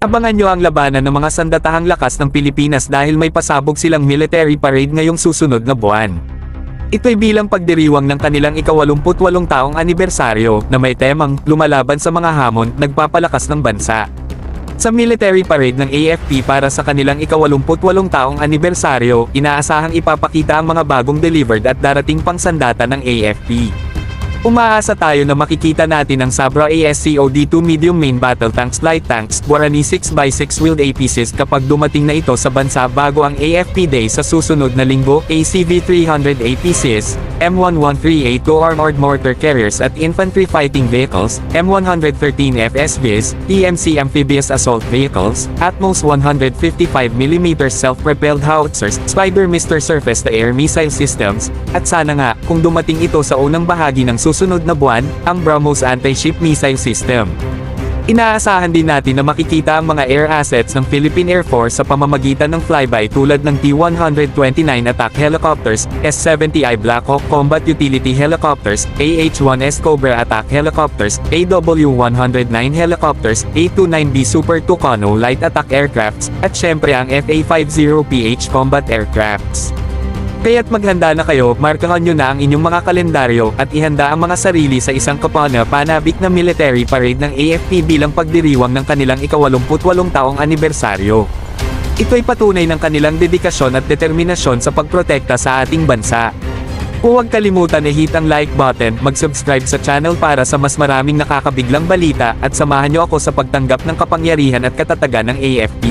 Abangan nyo ang labanan ng mga sandatahang lakas ng Pilipinas dahil may pasabog silang military parade ngayong susunod na buwan. Ito'y bilang pagdiriwang ng kanilang ika-88 taong anibersaryo na may temang lumalaban sa mga hamon, nagpapalakas ng bansa. Sa military parade ng AFP para sa kanilang ika-88 taong anibersaryo, inaasahang ipapakita ang mga bagong delivered at darating pang sandata ng AFP. Umaasa tayo na makikita natin ang Sabra ASCOD-2 Medium Main Battle Tanks Light Tanks, Guarani 6x6 Wheeled APCs kapag dumating na ito sa bansa bago ang AFP Day sa susunod na linggo, ACV-300 APCs, M1138 Armored Mortar Carriers at Infantry Fighting Vehicles, M113 FSVs, TMC Amphibious Assault Vehicles, Atmos 155mm Self-Propelled Howitzers, Spider Mr. Surface-to-Air Missile Systems, at sana nga, kung dumating ito sa unang bahagi ng susunod na buwan, ang BrahMos Anti-Ship Missile System. Inaasahan din natin na makikita ang mga air assets ng Philippine Air Force sa pamamagitan ng flyby tulad ng T-129 attack helicopters, S-70I Black Hawk Combat Utility Helicopters, AH-1S Cobra attack helicopters, AW-109 helicopters, A-29B Super Tucano light attack aircrafts, at syempre ang FA-50PH combat aircrafts. Kaya't maghanda na kayo, markahan nyo na ang inyong mga kalendaryo, at ihanda ang mga sarili sa isang kapana-panabik na military parade ng AFP bilang pagdiriwang ng kanilang ika-88 taong anibersaryo. Ito'y patunay ng kanilang dedikasyon at determinasyon sa pagprotekta sa ating bansa. Huwag kalimutan i-hit ang like button, mag-subscribe sa channel para sa mas maraming nakakabiglang balita, at samahan nyo ako sa pagtanggap ng kapangyarihan at katatagan ng AFP.